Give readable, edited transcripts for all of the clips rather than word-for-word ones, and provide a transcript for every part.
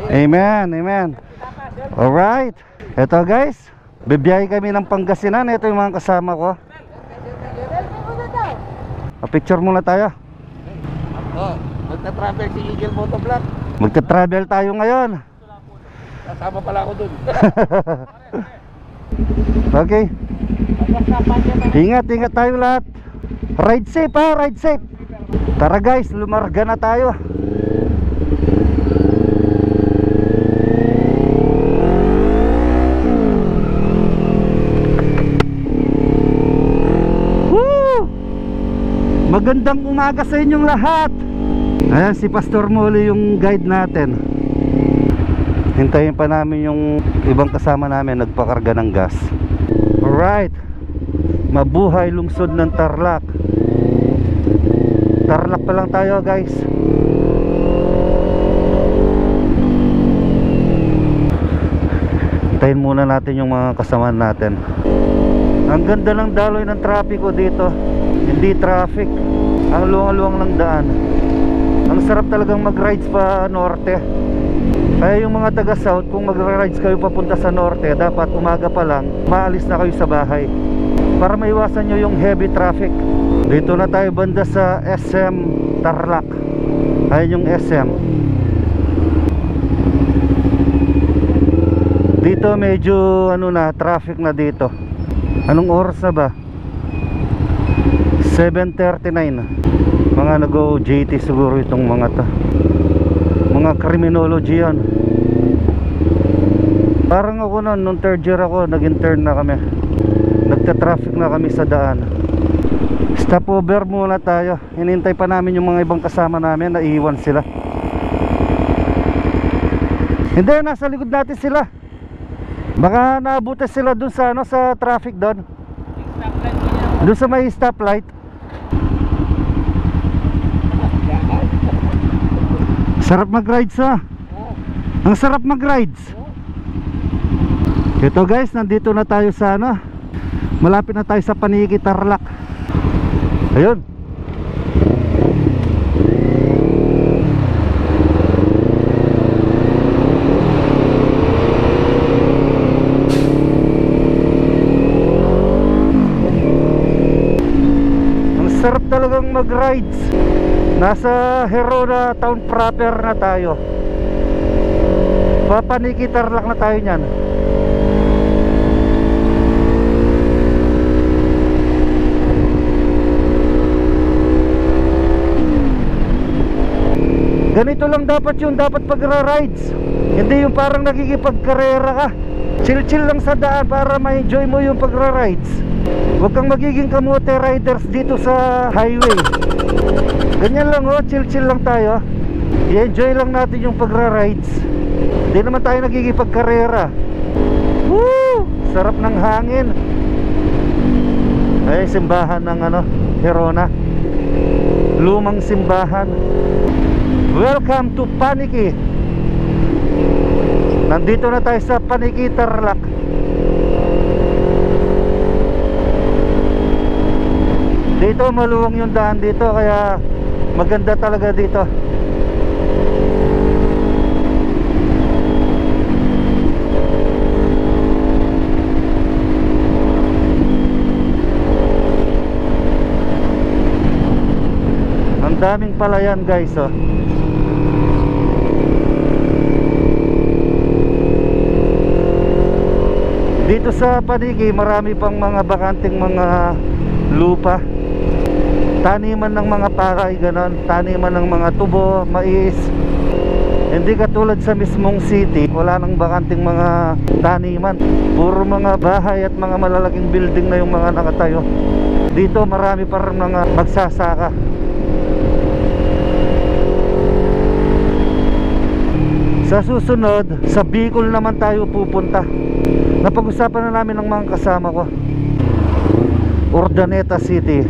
Amen, amen. Alright. Ito guys, bibiyahe kami ng Pangasinan. Ito yung mga kasama ko. Picture muna tayo. Magta-travel si Eagle Motovlog. Magta-travel tayo ngayon. Kasama pala ako dun. Okay. Ingat, ingat tayo lahat. Ride safe ha, ride safe. Tara guys, lumarga na tayo. Woo! Magandang umaga sa inyong lahat. Ayan si Pastor Molly yung guide natin. Hintayin pa namin yung ibang kasama namin nagpakarga ng gas. Alright. Mabuhay lungsod ng Tarlac. Tarlac pa lang tayo guys. Hintayin muna natin yung mga kasama natin. Ang ganda ng daloy ng trapiko dito. Hindi traffic. Ang luwang-luwang ng daan. Ang sarap talagang mag-rides pa norte. Kaya yung mga taga south, kung mag-rides kayo papunta sa norte, dapat umaga pa lang maalis na kayo sa bahay para maiwasan nyo yung heavy traffic. Dito na tayo banda sa SM Tarlac. Ayun yung SM. Dito medyo ano na, traffic na dito. Anong oras na ba? 7:39. Mga nag-o JT siguro itong mga to. Mga criminology yan. Parang ako noon, nung third year ako, nag-intern na kami. Nagta-traffic na kami sa daan. Stopover muna tayo. Hinintay pa namin yung mga ibang kasama namin. Naiiwan sila. Hindi, nasa likod natin sila. Baka naabutan sila dun sa, ano, sa traffic doon. Doon sa may stoplight. Sarap mag-rides ha. Ang sarap mag-rides. Ito guys, nandito na tayo sa ano, malapit na tayo sa Paniki Tarlac. Ayun. Ang sarap talagang mag-rides. Nasa Herona town proper na tayo. Paniki Tarlac na tayo niyan. Ganito lang dapat yung dapat pagra-rides. Hindi yung parang nagigipagkarera ka. Chill-chill lang sa daan para ma-enjoy mo yung pagra-rides. Huwag kang magiging kamote riders dito sa highway. Ganyan lang oh, chill-chill lang tayo. I-enjoy lang natin yung pagra-rides. Hindi naman tayo nagigipagkarera. Woo! Sarap ng hangin. Ay, simbahan ng ano, Herona. Lumang simbahan. Welcome to Paniki. Nandito na tayo sa Paniki Tarlac. Dito maluwang yung daan dito, kaya maganda talaga dito. Ang daming palayan guys oh. Dito sa Paniki marami pang mga bakanting mga lupa, taniman ng mga pakay, ganon, taniman ng mga tubo, mais. Hindi katulad sa mismong city, wala nang bakanting mga taniman. Puro mga bahay at mga malalaking building na yung mga nakatayo. Dito marami pa rin mga magsasaka. Sa susunod, sa Bicol naman tayo pupunta. Napag-usapan na namin ng mga kasama ko. Urdaneta City.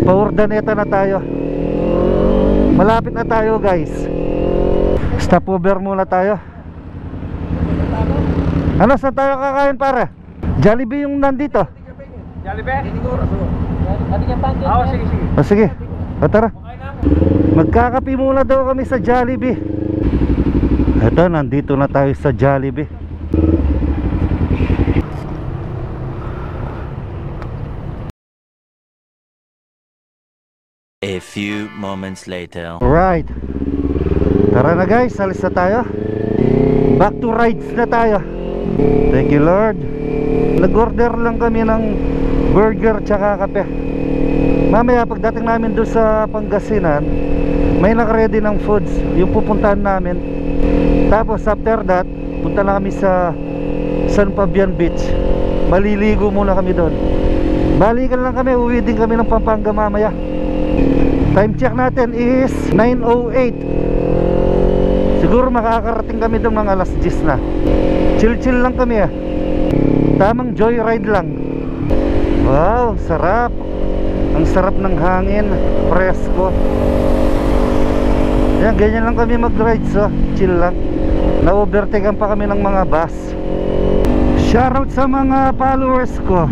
Pa-Urdaneta na tayo. Malapit na tayo guys. Stopover muna tayo. Ano, saan tayo kakain pare? Jollibee yung nandito. Jollibee? Oo, sige, sige. O sige, o tara. Magkakapi muna daw kami sa Jollibee. Ito, nandito na tayo sa Jollibee. A few moments later. Alright, tara na guys, alis na tayo. Back to rides na tayo. Thank you Lord. Nag-order lang kami ng burger tsaka kape. Mamaya pagdating namin doon sa Pangasinan, may nakaready ng foods yung pupuntahan namin. Tapos after that, punta na kami sa San Fabian Beach. Maliligo muna kami doon. Balikan lang kami, uwi din kami ng Pampanga mamaya. Time check natin is 9:08. Siguro makakarating kami doon mga alas 10 na. Chill lang kami Tamang joyride lang. Wow, sarap. Ang sarap ng hangin, presko. Yan, ganyan lang kami mag-ride, so chill lang. Na-overtakean pa kami ng mga bus. Shoutout sa mga followers ko.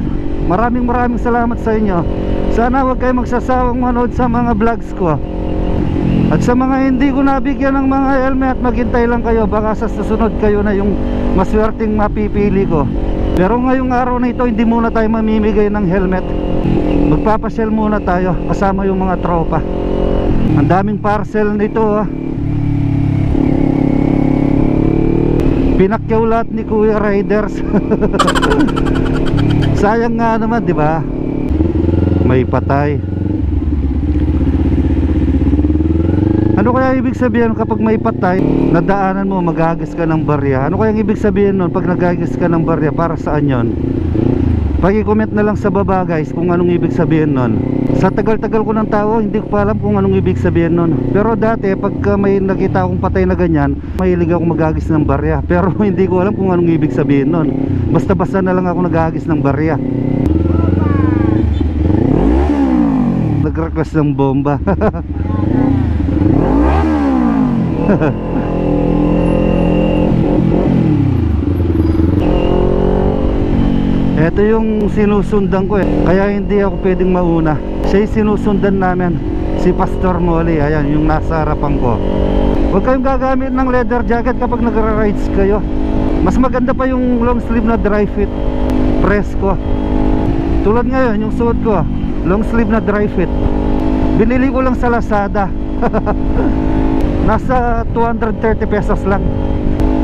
Maraming salamat sa inyo. Sana huwag kayo magsasawang manood sa mga vlogs ko. At sa mga hindi ko nabigyan ng mga helmet, maghintay lang kayo. Baka sa susunod kayo na yung maswerteng mapipili ko. Pero ngayong araw na ito, hindi muna tayo mamimigay ng helmet. Magpapasyal muna tayo kasama yung mga tropa. Ang daming parcel nito Pinakyaw lahat ni Kuya Riders. Sayang nga naman, di ba? May patay. Ano kaya ibig sabihin kapag may patay, nadaanan mo, magagis ka ng barya? Ano kaya ibig sabihin nun pag nagagis ka ng barya? Para saan yon? Pag-i-comment na lang sa baba guys kung anong ibig sabihin nun. Sa tagal-tagal ko ng tao, hindi ko pa alam kung anong ibig sabihin nun. Pero dati pagka may nakita akong patay na ganyan, mahilig ako magagis ng barya. Pero hindi ko alam kung anong ibig sabihin nun. Basta-basta na lang ako nagagis ng barya. Nag-request ng bomba. Ito yung sinusundan ko kaya hindi ako pwedeng mauna. Siya yung sinusundan namin, si Pastor Molly. Ayan, yung nasa harapan ko. Huwag kayong gagamit ng leather jacket kapag nagra-rides kayo. Mas maganda pa yung long sleeve na dry fit, presko. Tulad ngayon, yung suot ko, long sleeve na dry fit. Binili ko lang sa Lazada. Nasa 230 pesos lang.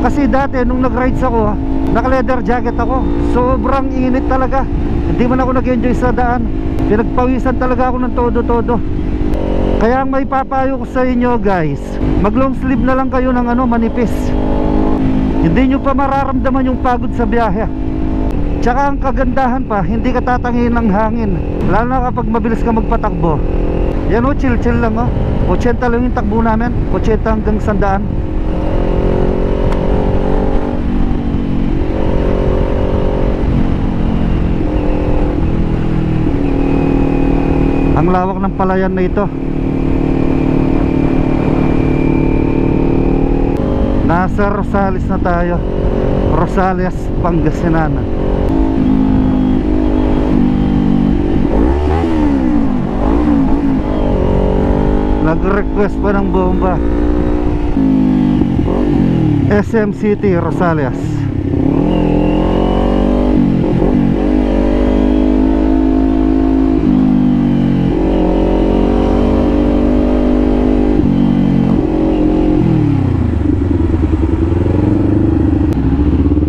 Kasi dati nung nag-rides ako, naka-leather jacket ako. Sobrang init talaga. Hindi man ako nag-enjoy sa daan. Pinagpawisan talaga ako ng todo-todo. Kaya ang may papayo ko sa inyo guys, mag-long sleeve na lang kayo ng manipis. Hindi nyo pa mararamdaman yung pagod sa biyahe. Tsaka ang kagandahan pa, hindi ka tatangin ng hangin. Lalo na kapag mabilis ka magpatakbo. Yan chill lang 80 lang yung takbo namin, 80 hanggang 100. Ang lawak ng palayan na ito. Nasa Rosales na tayo. Rosales, Pangasinan. Nag-request pa ng bomba. SM City, Rosales.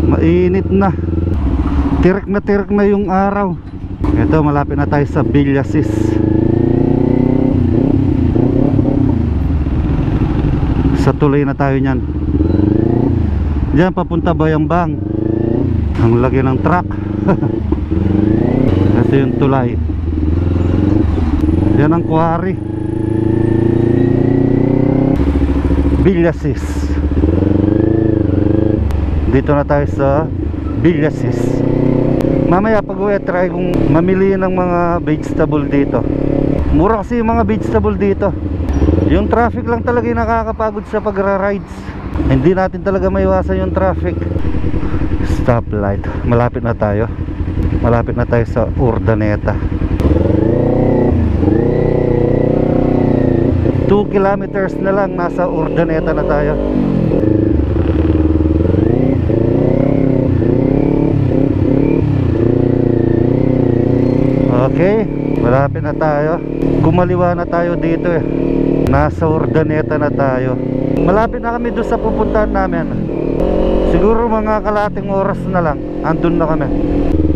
Mainit na. Tirik na yung araw. Ito, malapit na tayo sa Villasis. Sa tulay na tayo niyan. Diyan papunta Bayambang. Ang laki ng truck. Ito yung tulay. Yan ang quarry. Villasis. Dito na tayo sa Villasis. Mamaya pag uwi, try kong mamili ng mga vegetable dito. Mura kasi yung mga vegetable dito. Yung traffic lang talaga yung nakakapagod sa pagra-rides. Hindi natin talaga maiwasan yung traffic. Stoplight. Malapit na tayo. Malapit na tayo sa Urdaneta. 2 kilometers na lang, nasa Urdaneta na tayo. Okay, malapit na tayo. Kumaliwa na tayo dito eh. Nasa Urdaneta na tayo. Malapit na kami doon sa pupuntahan namin. Siguro mga kalahating oras na lang andun na kami.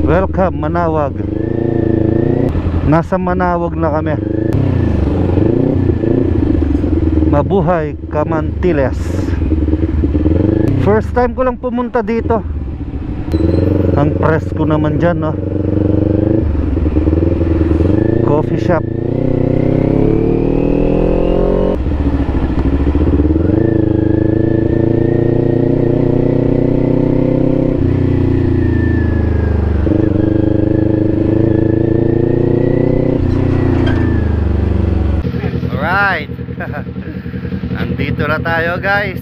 Welcome Manawag. Nasa Manawag na kami. Mabuhay Camantiles. First time ko lang pumunta dito. Ang presko naman dyan, no? Coffee shop. Alright. Andito na tayo, guys.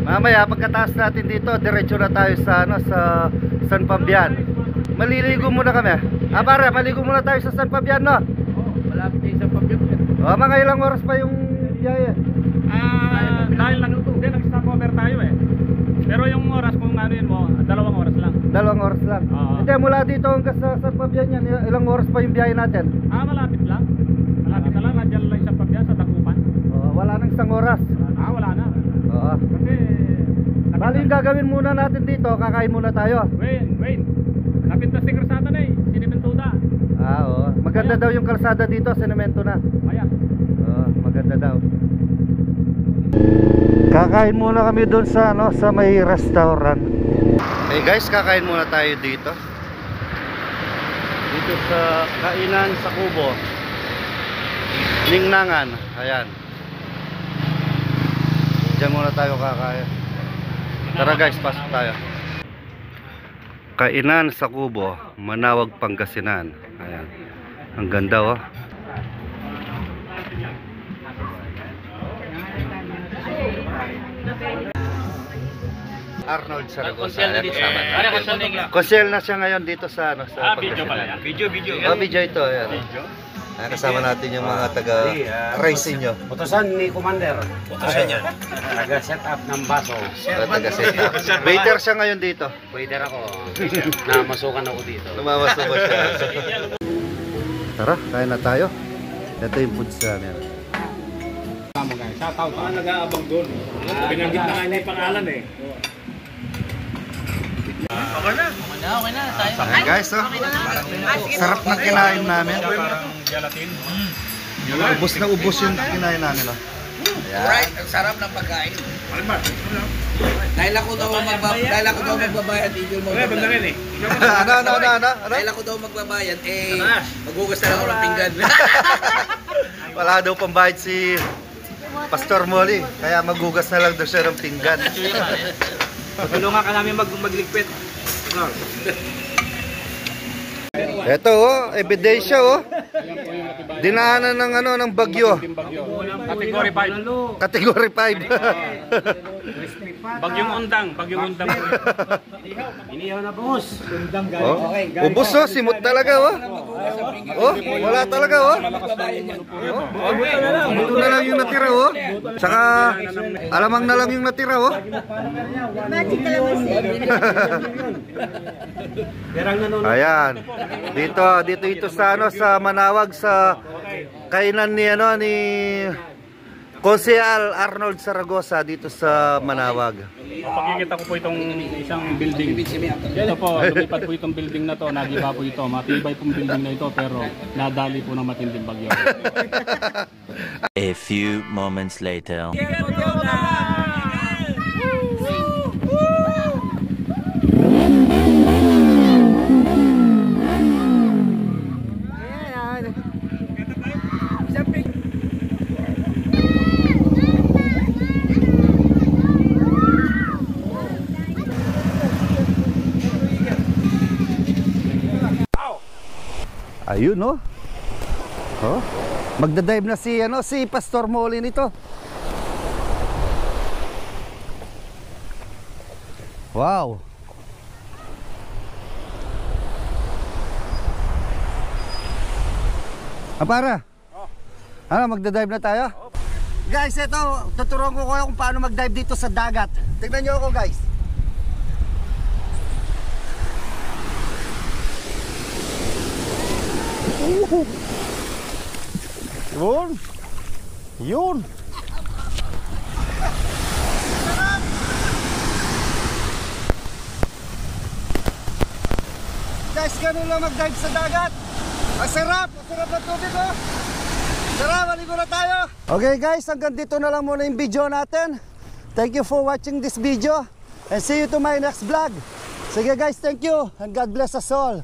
Mamaya pagkataas natin dito, diretso na tayo sa sa San Fabian. Maliligo muna kami. Para maligo muna tayo sa San Fabian, no? Malapit tayo sa Fabian. Mga ilang oras pa yung biyahe? Dahil lang ito, nag-stopover tayo eh. Pero yung oras kung ano yun mo, 2 oras lang. 2 oras lang. Hindi, mula dito hanggang sa San Fabian yan, ilang oras pa yung biyahe natin? Malapit lang. Malapit na lang, nandiyan lang sa Fabian, sa Tagupan. Wala nang 1 oras. Wala na. Oo. Kasi Bali yung gagawin muna natin dito, kakain muna tayo. Wayne. Kapit na si Krasada na eh, sinimentuda. Oo. Maganda daw yung kalsada dito, sinemento na. Ayan. Oo, maganda daw. Kakain muna kami doon sa sa may restaurant. Hey guys, kakain muna tayo dito. Dito sa kainan sa Kubo. Ningnangan, ayan. Diyan muna tayo kakain. Tara guys, pasok tayo. Kainan sa Kubo, Manawag, Pangasinan. Ayan. Ang ganda, oh. Arnold Zaragoza. Konsel na siya ngayon dito sa sa Video pala. Video. Video ito, ayan. Kasama natin yung mga taga-racing nyo. Utosan ni Commander. Utosan niya. Taga-set up ng baso. Taga-set up. Waiter siya ngayon dito. Waiter ako. Namasukan ako dito. Namamasukan siya. Tara, kain na tayo. Ito yung food sa amin. Tama guys. Shout out. Nag-aabang doon. Binanggit na nga niya yung pangalan eh. Okay na. Ayan guys, oh. Sarap ng kinain namin. Gelatin. Ubus na ubus yung kinain namin, oh. Right, ang sarap ng pagkain. Dahil ako daw magbabayad, Eagle mo. Banda rin eh. Ano? Dahil ako daw magbabayad, maghugas na lang ako ng pinggan. Wala daw pambayad si Pastor Molly, kaya maghugas na lang daw siya ng pinggan. Tulungan ka namin magligpit. Ito, oh, ebidensya, oh. Dinaanan ng ng bagyo. Category 5. Category 5. Bagyong undang. Iniyaw na boss. Oh, ubos, oh, simot talaga, oh. Oh, wala talaga, oh. Buto na lang yung natira, oh. Saka alamang na lang yung natira, oh. Ayan. Dito ito sa sa Manawag, sa kainan ni ni Konsehal Arnold Zaragoza dito sa Manawag. Pagkikita ko po itong isang building. Ito po, lumipad po itong building na to, nagiba po ito. Matibay pong building na ito, pero nadali po ng matinding bagyo. A few moments later. Ayun, no? Oh. Magda-dive na si si Pastor Molly nito. Wow. Para. Magda-dive na tayo? Guys, ito, tuturuan ko kayo kung paano mag-dive dito sa dagat. Tignan niyo ako, guys. Yun. Yun. Guys, ganun lang mag-dive sa dagat. Ang sarap ng tubig, oh. Tara, maligo na tayo. Okay guys, hanggang dito na lang muna yung video natin. Thank you for watching this video and see you to my next vlog. Sige guys, thank you and God bless us all.